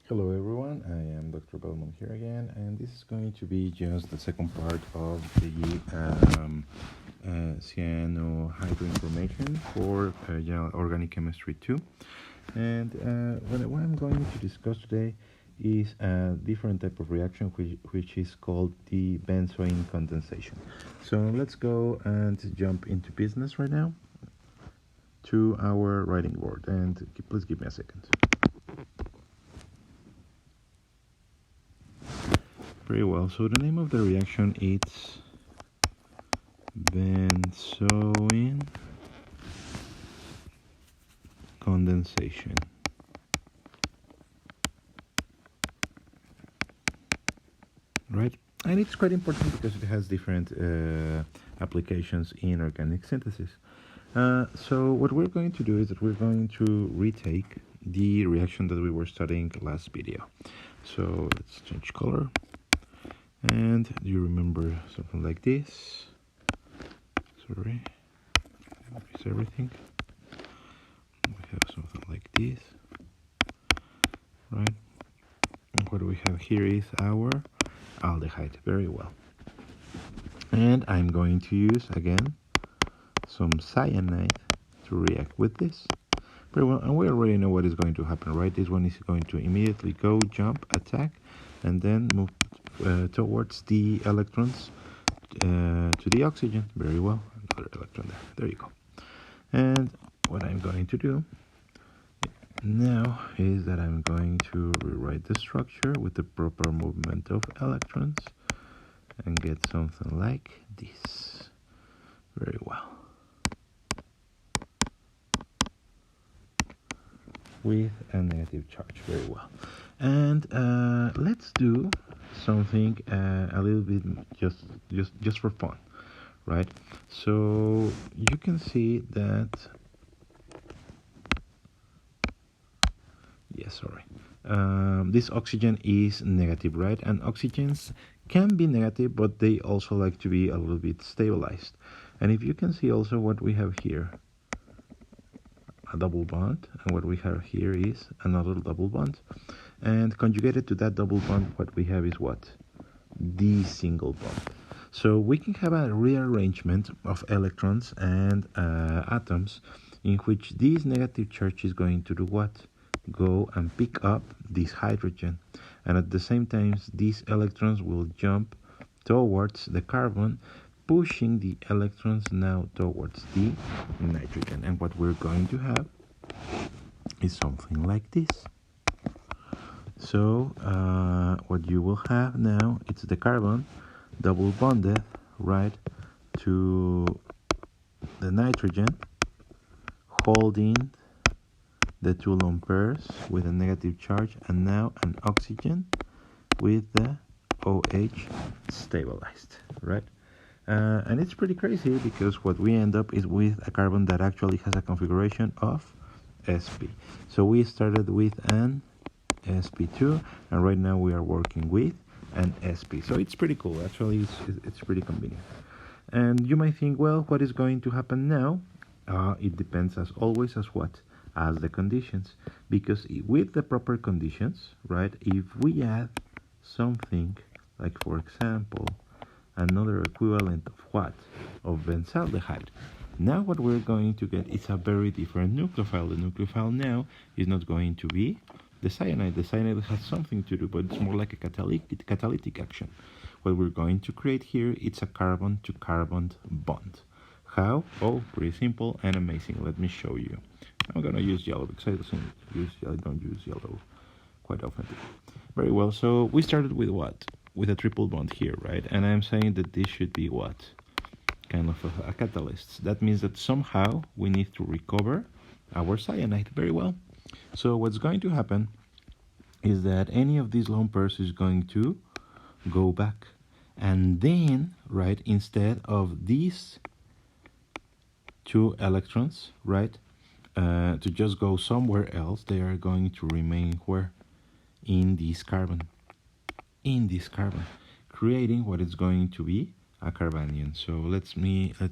Hello everyone, I am Dr. Belmont here again, and this is going to be just the second part of the Cyanohydrin Formation for General Organic Chemistry 2. And what I'm going to discuss today is a different type of reaction which is called the Bensoin Condensation. So let's go and jump into business right now to our writing board, and please give me a second. Very well, so the name of the reaction is Bensoin Condensation. Right? And it's quite important because it has different applications in organic synthesis. So what we're going to do is that we're going to retake the reaction that we were studying last video. So let's change color. And do you remember something like this? Sorry, is everything? We have something like this, right? And what we have here is our aldehyde. Very well. And I'm going to use again some cyanide to react with this. Very well, and we already know what is going to happen, right? This one is going to immediately go, jump, attack, and then move towards the electrons to the oxygen. Very well, another electron there. There you go. And what I'm going to do now is that I'm going to rewrite the structure with the proper movement of electrons and get something like this. Very well. With a negative charge. Very well. And let's do something a little bit just for fun, right? So you can see that this oxygen is negative, right? And oxygens can be negative, but they also like to be a little bit stabilized. And if you can see also what we have here, a double bond, and what we have here is another double bond, and conjugated to that double bond, what we have is what? The single bond. So we can have a rearrangement of electrons and atoms in which this negative charge is going to do what? Go and pick up this hydrogen, and at the same time these electrons will jump towards the carbon, pushing the electrons now towards the nitrogen. And what we're going to have is something like this. So what you will have now, it's the carbon double bonded right to the nitrogen, holding the two lone pairs with a negative charge, and now an oxygen with the OH stabilized, right? And it's pretty crazy because what we end up is with a carbon that actually has a configuration of sp. So we started with an sp2, and right now we are working with an sp. So it's pretty cool. Actually, it's pretty convenient. And you might think, well, what is going to happen now? It depends, as always, as what? As the conditions. Because with the proper conditions, right, if we add something like, for example, another equivalent of what? Of benzaldehyde. Now what we're going to get is a very different nucleophile. The nucleophile now is not going to be the cyanide. The cyanide has something to do, but it's more like a catalytic action. What we're going to create here, it's a carbon-to-carbon bond. How? Oh, pretty simple and amazing. Let me show you. I'm going to use yellow because I don't use yellow quite often. Very well, so we started with what? With a triple bond here, right? And I'm saying that this should be what? Kind of a catalyst. That means that somehow we need to recover our cyanide. Very well. So what's going to happen is that any of these lone pairs is going to go back. And then, right, instead of these two electrons, right, to just go somewhere else, they are going to remain where? In this carbon. In this carbon, creating what is going to be a carbanion. So let's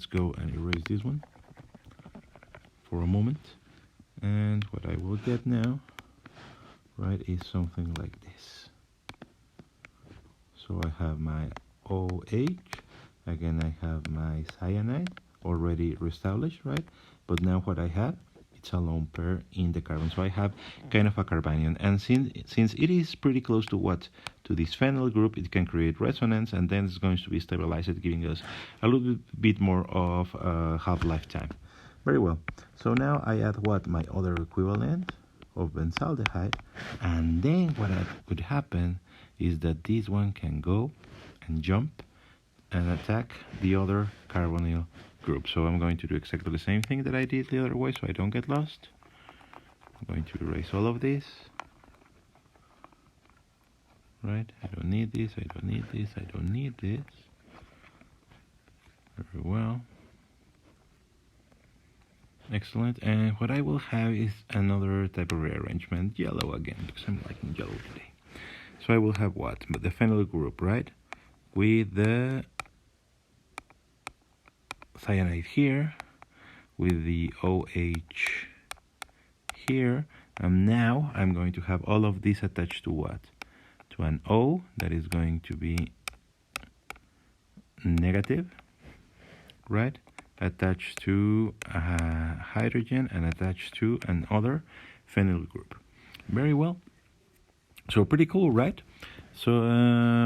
go and erase this one for a moment. And what I will get now, right, is something like this. So I have my OH, again I have my cyanide already reestablished, right? But now what I have, it's a lone pair in the carbon. So I have kind of a carbanion. And since it is pretty close to what? To this phenyl group, it can create resonance, and then it's going to be stabilized, giving us a little bit more of half-life time. Very well. So now I add what? My other equivalent of benzaldehyde, and then what would happen is that this one can go and jump and attack the other carbonyl group. So I'm going to do exactly the same thing that I did the other way so I don't get lost. I'm going to erase all of this. Right, I don't need this, I don't need this, I don't need this. Very well. Excellent. And what I will have is another type of rearrangement, yellow again, because I'm liking yellow today. So I will have what? But the phenyl group, right? With the cyanide here, with the OH here, and now I'm going to have all of this attached to what? To an O that is going to be negative, right? Attached to a hydrogen and attached to another phenyl group. Very well. So pretty cool, right? So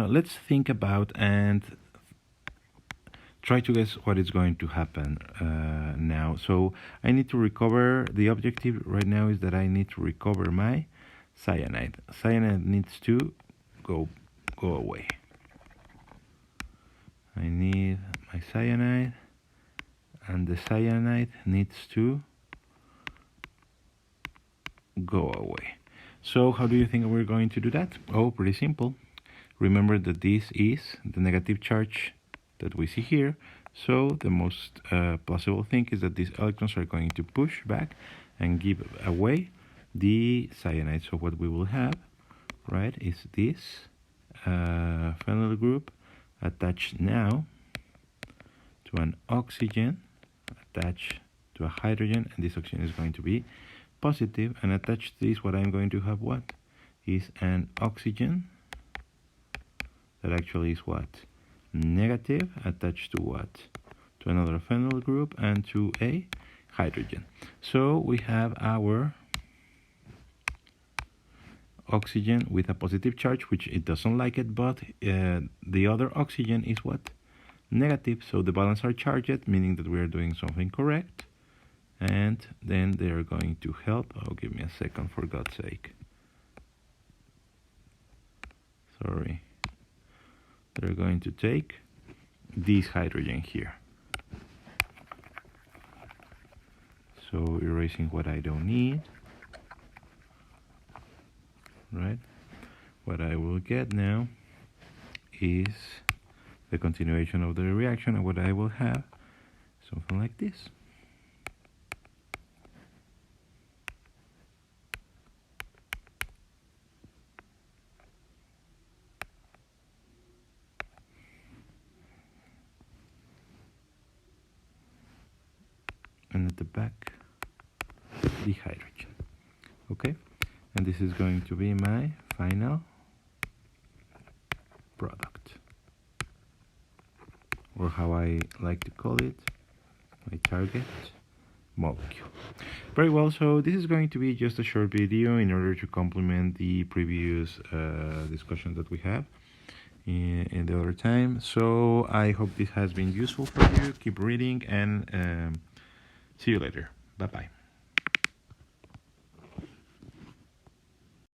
let's think about and try to guess what is going to happen now. So I need to recover, the objective right now is that I need to recover my cyanide. Cyanide needs to go away. I need my cyanide, and the cyanide needs to go away. So how do you think we're going to do that? Oh, pretty simple. Remember that this is the negative charge that we see here. So the most plausible thing is that these electrons are going to push back and give away the cyanide. So what we will have, right, is this phenyl group attached now to an oxygen, attached to a hydrogen, and this oxygen is going to be positive, and attached to this what I'm going to have what? Is an oxygen that actually is what? Negative, attached to what? To another phenyl group and to a hydrogen. So we have our oxygen with a positive charge, which it doesn't like it, but the other oxygen is what? Negative. So the balance are charged, meaning that we are doing something correct. And then they are going to help. Oh, give me a second, for God's sake. Sorry. They're going to take this hydrogen here. So erasing what I don't need. Right? What I will get now is the continuation of the reaction, and what I will have something like this. And at the back, the hydrogen. Okay? And this is going to be my final product, or how I like to call it, my target molecule. Very well, so this is going to be just a short video in order to complement the previous discussion that we have in the other time. So I hope this has been useful for you. Keep reading, and see you later. Bye-bye.